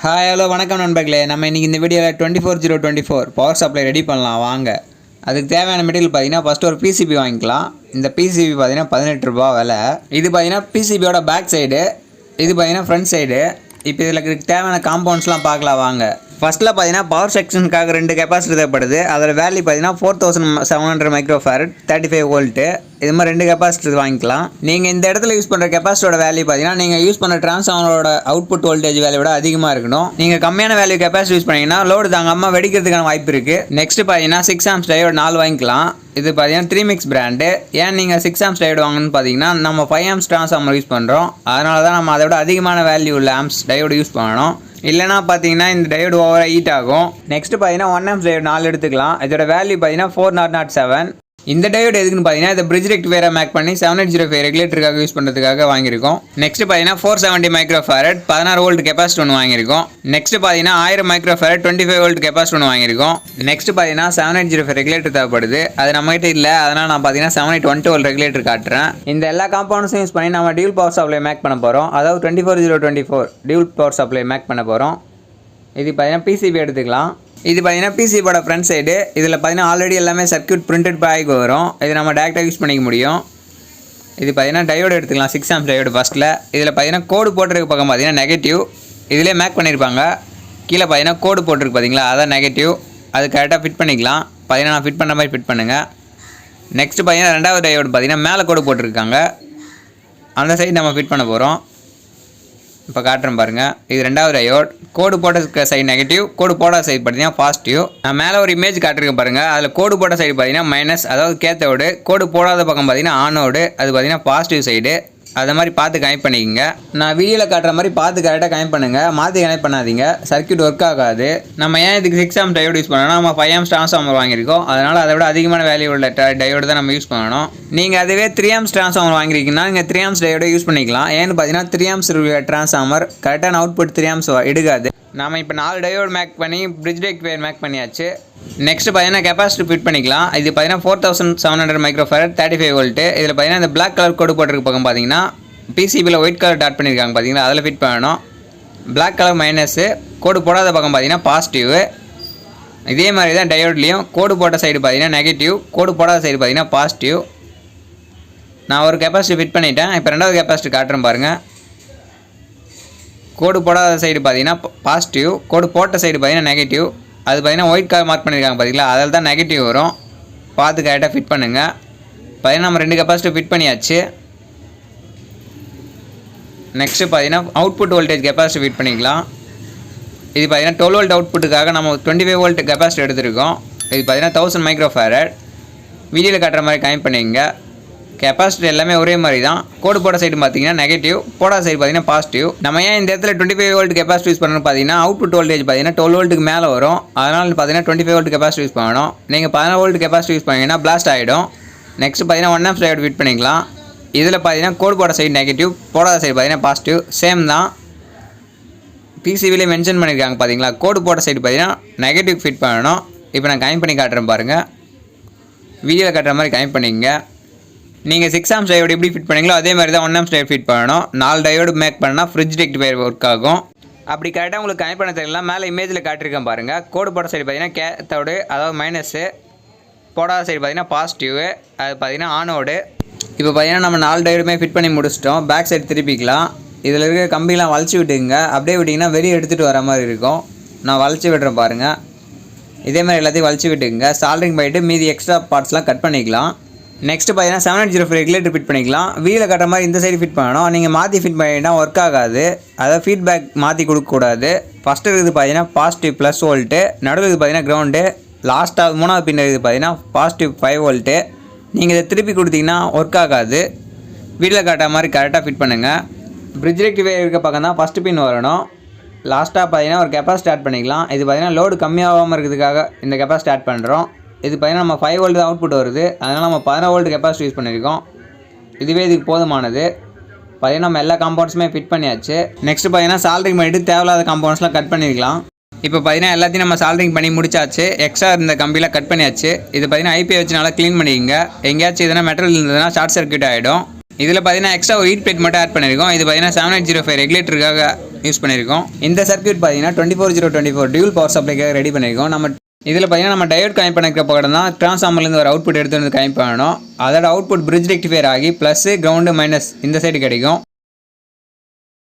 Hi hello வணக்கம் நண்பர்களே. நம்ம இன்றைக்கி இந்த வீடியோவில் 24024 பவர் சப்ளை ரெடி பண்ணலாம் வாங்க. அதுக்கு தேவையான மெட்டீரியல் பார்த்தீங்கன்னா ஃபஸ்ட்டு ஒரு பிசிபி வாங்கிக்கலாம். இந்த பிசிபி பார்த்தீங்கன்னா 18 ரூபா விலை. இது பார்த்தீங்கன்னா பிசிபியோட பேக் சைடு, இது பார்த்தீங்கன்னா ஃப்ரண்ட் சைடு. இப்போ இதில் தேவையான காம்பவுண்ட்ஸ்லாம் பார்க்கலாம் வாங்க. ஃபஸ்ட்டில் பார்த்தீங்கன்னா பவர் செக்ஷனுக்காக 2 கெப்பாசிட்டி தேவைப்படுது. அதோட வேல்யூ பார்த்தீங்கன்னா 4700 மைக்ரோஃபாரட் 35 வோல்ட்டு. இது மாதிரி 2 கெப்பாசிட்டி வாங்கிக்கலாம். நீங்கள் இந்த இடத்துல யூஸ் பண்ணுற கெப்பாசிட்டியோட வேல்யூ பார்த்தீங்கன்னா நீங்கள் யூஸ் பண்ணுற டிரான்ஸ்ஃபார்மரோட அவுட்புட் வோல்டேஜ் வேல்யூ விட அதிகமாக இருக்கணும். நீங்கள் கம்மியான வேல்யூ கெப்பாசிட்டி யூஸ் பண்ணிங்கன்னா லோடு தாங்காமல் வெடிக்கிறதுக்கான வாய்ப்பு இருக்குது. நெக்ஸ்ட் பார்த்தீங்கன்னா 6 ஆம்ஸ் டயோடு 4 வாங்கிக்கலாம். இது பார்த்தீங்கன்னா 3mix பிராண்டு. ஏன் நீங்கள் 6 ஆம்ஸ் டயோடு வாங்கணும்னு பார்த்தீங்கன்னா நம்ம 5 ஆம்ஸ் டிரான்ஸ்ஃபார்மர் யூஸ் பண்ணுறோம். அதனால தான் நம்ம அதை விட அதிகமான வேல்யூ உள்ள ஆம்ஸ் டயோடு யூஸ் பண்ணணும். இல்லைனா பார்த்தீங்கன்னா இந்த டயோடு ஓவராக ஹீட் ஆகும். நெக்ஸ்ட் பார்த்தீங்கன்னா 1 ஆம்ஸ் டயோடு 4 எடுத்துக்கலாம். இதோட வேல்யூ பார்த்தீங்கன்னா 4007. இந்த டயோடு எதுக்குன்னு பார்த்தீங்கன்னா இதை பிரிட்ஜ் ரெக்டிஃபையரை மேக் பண்ணி 7805 ரெகுலேட்டருக்காக யூஸ் பண்ணுறதுக்காக வாங்கியிருக்கோம். நெக்ஸ்ட் பார்த்தீங்கன்னா 470 மைக்ரோஃபாரட் 16 வோல்ட் கெப்பாசிட்டி ஒன்று வாங்கியிருக்கோம். நெக்ஸ்ட் பார்த்தீங்கன்னா 1000 மைக்ரோஃபாரட் 25 வோல்ட் கெப்பாசிட்டி ஒன்று வாங்கியிருக்கோம். நெக்ஸ்ட் பார்த்தீங்கன்னா 7805 ரெகுலேட்டர் தேவைப்படுது. அது நம்மகிட்ட இல்லை, அதனால் நான் பார்த்தீங்கன்னா 7812 ரெகுலேட்டர் காட்டுறேன். இந்த எல்லா காம்பவுண்ட்ஸும் யூஸ் பண்ணி நம்ம டியூல் பவர் சப்ளை மேக் பண்ண போகிறோம். அதாவது 24024 டியூல் பவர் சப்ளை மேக் பண்ண போகிறோம். இது பார்த்தீங்கன்னா பிசிபி எடுத்துக்கலாம். இது பார்த்தீங்கன்னா பிசிபியோட ஃப்ரண்ட் சைடு. இதில் பார்த்தீங்கன்னா ஆல்ரெடி எல்லாமே சர்க்யூட் பிரிண்டட் பேக் வரும். இது நம்ம டேரெக்டாக யூஸ் பண்ணிக்க முடியும். இது பார்த்தீங்கன்னா டயோடு எடுத்துக்கலாம். 6 ஆம்ஸ் டயோடு ஃபஸ்ட்டில். இதில் பார்த்தீங்கன்னா கோடு போட்டிருக்க பக்கம் பார்த்தீங்கன்னா நெகட்டிவ். இதிலே மேக் பண்ணியிருப்பாங்க. கீழே பார்த்தீங்கன்னா கோடு போட்டிருக்கு பார்த்தீங்களா, அதான் நெகட்டிவ். அது கரெக்டாக ஃபிட் பண்ணிக்கலாம். பார்த்தீங்கன்னா நான் ஃபிட் பண்ண மாதிரி ஃபிட் பண்ணுங்கள். நெக்ஸ்ட் பார்த்தீங்கன்னா ரெண்டாவது டயோடு பார்த்தீங்கன்னா மேலே கோடு போட்டிருக்காங்க. அந்த சைடு நம்ம ஃபிட் பண்ண போகிறோம். இப்போ காட்டுறேன் பாருங்கள். இது ரெண்டாவது டயோட். கோடு போட்ட சைடு நெகட்டிவ், கோடு போடாத சைடு பார்த்தீங்கன்னா பாசிட்டிவ். நான் மேலே ஒரு இமேஜ் காட்டிருக்கேன் பாருங்கள். அதில் கோடு போட்ட சைடு பார்த்தீங்கன்னா மைனஸ், அதாவது கேத்தோடு. கோடு போடாத பக்கம் பார்த்தீங்கன்னா ஆனோடு, அது பார்த்தீங்கன்னா பாசிட்டிவ் சைடு. அதை மாதிரி பார்த்து கனெக்ட் பண்ணிக்கோங்க. நான் வீடியோவில் காட்டுற மாதிரி பார்த்து கரெக்டாக கனெக்ட் பண்ணுங்கள். மாற்றி கனெக்ட் பண்ணாதீங்க, சர்க்யூட் ஒர்க் ஆகாது. நம்ம ஏன் இதுக்கு 6 ஆம்ஸ் டயோடு யூஸ் பண்ணோம்னா நம்ம 5 ஆம்ஸ் டிரான்ஸ்ஃபார்மர் வாங்கியிருக்கோம். அதனால் அதை விட அதிகமான வேல்யூ உள்ள டயோடு தான் நம்ம யூஸ் பண்ணணும். நீங்கள் அதுவே 3 ஆம்ஸ் டிரான்ஸ்ஃபார்மர் வாங்கிருக்கீங்கன்னா நீங்கள் 3 ஆம்ஸ் டயோடு யூஸ் பண்ணிக்கலாம். ஏன்னு பார்த்தீங்கன்னா 3 ஆம்ஸ் டிரான்ஸ்ஃபார்மர் கரெக்டான அவுட்புட் 3 ஆம்ஸ் எடுக்காது. நாம் இப்போ 4 டயோடு மேக் பண்ணி பிரிட்ஜ் ரெக்டிஃபையர் மேக் பண்ணியாச்சு. நெக்ஸ்ட் பார்த்தீங்கன்னா கெப்பாசிட்டி ஃபிட் பண்ணிக்கலாம். இது பார்த்தீங்கன்னா 4700 மைக்ரோஃபாரட் 35 வோல்ட்டு. இதில் பார்த்தீங்கன்னா இந்த பிளாக் கலர் கோடு போட்டிருக்க பக்கம் பார்த்தீங்கன்னா பிசிபியில் ஒயிட் கலர் டாட் பண்ணியிருக்காங்க பார்த்தீங்கன்னா, அதில் ஃபிட் பண்ணணும். பிளாக் கலர் மைனஸு, கோடு போடாத பக்கம் பார்த்தீங்கன்னா பாசிட்டிவ். இதே மாதிரி தான் டயோட்லேயும் கோடு போட்ட சைடு பார்த்தீங்கன்னா நெகட்டிவ், கோடு போடாத சைடு பார்த்தீங்கன்னா பாசிட்டிவ். நான் ஒரு கெப்பாசிட்டி ஃபிட் பண்ணிட்டேன். இப்போ ரெண்டாவது கெப்பாசிட்டி காட்டுறேன் பாருங்கள். கோடு போடாத சைடு பார்த்தீங்கன்னா பாசிட்டிவ், கோடு போட்ட சைடு பார்த்தீங்கன்னா நெகட்டிவ். அது பார்த்தீங்கன்னா ஒயிட் கலர் மார்க் பண்ணியிருக்காங்க பார்த்தீங்களா, அதில் தான் நெகட்டிவ் வரும். பார்த்து கரெக்டாக ஃபிட் பண்ணுங்கள். பார்த்தீங்கன்னா நம்ம 2 கெப்பாசிட்டி ஃபிட் பண்ணியாச்சு. நெக்ஸ்ட்டு பார்த்தீங்கன்னா அவுட்புட் வோல்டேஜ் கெப்பாசிட்டி ஃபிட் பண்ணிக்கலாம். இது பார்த்தீங்கன்னா 12 வோல்ட் அவுட்புட்டுக்காக நம்ம 25 வோல்ட் கெப்பாசிட்டி எடுத்துருக்கோம். இது பார்த்தீங்கன்னா 1000 மைக்ரோஃபாரட். வீடியோவில் காட்டுற மாதிரி கனெக்ட் பண்ணிக்கங்க. கெப்பாசிட்டி எல்லாமே ஒரே மாதிரி தான். கோடு போட சைடு பார்த்தீங்கன்னா நெகட்டிவ், போடாத சைடு பார்த்தீங்கன்னா பாசிட்டிவ். நம்ம ஏன் இந்த இடத்துல 25 வோல்ட் கெப்பாசிட்டி யூஸ் பண்ணணும் பார்த்தீங்கன்னா அவுட்புட் வோல்டேஜ் பார்த்தீங்கன்னா 12 வோல்ட்டுக்கு மேலே வரும். அதனால் பார்த்தீங்கன்னா 25 வோல்ட் கெப்பாசிட்டி யூஸ் பண்ணணும். நீங்கள் 16 வோல்ட் கெப்பாசிட்டி யூஸ் பண்ணிங்கன்னா பிளாஸ்ட் ஆகிடும். நெக்ஸ்ட் பார்த்தீங்கன்னா 1 ஆம்ஸ் டயோடு ஃபிட் பண்ணிக்கலாம். இதில் பார்த்தீங்கன்னா கோடு போட சைடு நெகட்டிவ், போடாத சைடு பார்த்தீங்கன்னா பாசிட்டிவ். சேம் தான், பிசிபிலே மென்ஷன் பண்ணியிருக்காங்க பார்த்தீங்களா. கோடு போட்ட சைடு பார்த்தீங்கன்னா நெகட்டிவ் ஃபிட் பண்ணணும். இப்போ நான் கனெக்ட் பண்ணி காட்டுறேன் பாருங்கள். வீடியோவில் காட்டுற மாதிரி கனெக்ட் பண்ணிக்கங்க. நீங்கள் 6 ஆம்ஸ் டயோடு எப்படி ஃபிட் பண்ணீங்களோ அதே மாதிரி தான் 1 ஆம்ஸ் டயோடு ஃபிட் பண்ணணும். 4 டயோடு மேக் பண்ணால் ஃப்ரிட்ஜ் ரெக்டிஃபையர் ஒர்க் ஆகும். அப்படி கரெக்டாக உங்களுக்கு கனெக்ட் பண்ண தெரியல, மேலே இமேஜில் காட்டியிருக்கேன் பாருங்கள். கோடு போட்ட சைடு பார்த்தீங்கன்னா கேத்தோடு, அதாவது மைனஸு, போடாத சைடு பார்த்தீங்கன்னா பாசிட்டிவ், அது பார்த்தீங்கன்னா ஆனோடு. இப்போ பார்த்தீங்கன்னா நம்ம 4 டயோடுமே ஃபிட் பண்ணி முடிச்சிட்டோம். பேக் சைடு திருப்பிக்கலாம். இதில் இருக்க கம்பிலாம் வளைச்சி விட்டுங்க. அப்படியே விட்டிங்கன்னா வெளியே எடுத்துகிட்டு வர மாதிரி இருக்கும். நான் வளைச்சி விடுறேன் பாருங்கள். இதே மாதிரி எல்லாத்தையும் வளைச்சி விட்டுங்க. சால்ட்ரிங் பண்ணிவிட்டு மீதி எக்ஸ்ட்ரா பார்ட்ஸ்லாம் கட் பண்ணிக்கலாம். நெக்ஸ்ட் பார்த்தீங்கன்னா 7805 ரெகுலேட்டர் ஃபிட் பண்ணிக்கலாம். வீடியோவில் கட்டுற மாதிரி இந்த சைடு ஃபிட் பண்ணணும். நீங்கள் மாற்றி ஃபிட் பண்ணிட்டா ஒர்க் ஆகாது. அதாவது ஃபீட்பேக் மாற்றி கொடுக்கக்கூடாது. ஃபஸ்ட்டு இருக்குது பார்த்தீங்கன்னா பாசிட்டிவ் +1 வோல்ட்டு, நடுவில் இருக்குது பார்த்தீங்கன்னா கிரவுண்டு, லாஸ்ட்டாக 3வது பின்னர் இருக்குது பார்த்தீங்கன்னா பாசிட்டிவ் 5 வோல்ட்டு. நீங்கள் இதை திருப்பி கொடுத்தீங்கன்னா ஒர்க் ஆகாது. வீடியோவில் காட்டுற மாதிரி கரெக்டாக ஃபிட் பண்ணுங்கள். பிரிட்ஜ் ரெக்டிஃபையர் இருக்க பக்கம் தான் ஃபஸ்ட்டு பின் வரணும். லாஸ்ட்டாக பார்த்தீங்கன்னா ஒரு கெப்பாசிட்டி ஆட் பண்ணிக்கலாம். இது பார்த்தீங்கன்னா லோடு கம்மியாகாமல் இருக்கிறதுக்காக இந்த கெப்பாசிட்டி ஆட் பண்ணுறோம். இது பார்த்தீங்கன்னா நம்ம 5 வோல்ட் அவுட்புட் வருது. அதனால் நம்ம 16 வோல்ட் கெப்பாசிட்டி யூஸ் பண்ணியிருக்கோம். இதுவே இதுக்கு போதுமானது. பார்த்தீங்கன்னா நம்ம எல்லா காம்பவுண்ட்ஸுமே ஃபிட் பண்ணியாச்சு. நெக்ஸ்ட் பார்த்தீங்கன்னா சால்ட்ரிங் பண்ணிவிட்டு தேவையில்லாத காம்பவுண்ட்ஸ்லாம் கட் பண்ணிக்கலாம். இப்போ பார்த்தீங்கன்னா எல்லாத்தையும் நம்ம சால்ட்ரிங் பண்ணி முடிச்சாச்சு. எக்ஸ்ட்ரா இந்த கம்பியில் கட் பண்ணியாச்சு. இது பார்த்தீங்கன்னா ஐபி வச்சு நல்லா க்ளீன் பண்ணிக்கங்க. எங்கேயாச்சும் எதனா மெட்டல் இருந்ததுன்னா ஷார்ட் சர்க்யூட் ஆகிடும். இதில் பார்த்தீங்கன்னா எக்ஸ்ட்ரா ஒரு ஹீட் பிளேட் மட்டும் ஆட் பண்ணியிருக்கோம். இது பார்த்தீங்கன்னா 7805 ரெகுலேட்டருக்காக யூஸ் பண்ணியிருக்கோம். இந்த சர்க்யூட் பார்த்தீங்கன்னா 24024 டியூல் பவர் சப்ளைக்காக ரெடி பண்ணியிருக்கோம். நம்ம இதில் பார்த்தீங்கன்னா நம்ம டயோட் கனெக்ட் பண்ணிக்கிற பக்கம் தான் ட்ரான்ஸ்ஃபார்மர்லேருந்து ஒரு அவுட்புட் எடுத்து வந்து கனெக்ட் பண்ணணும். அதோட அவுட்புட் பிரிட்ஜ் ரெக்டிஃபையர் ஆகி ப்ளஸ் கிரவுண்டு மைனஸ் இந்த சைடு கிடைக்கும்.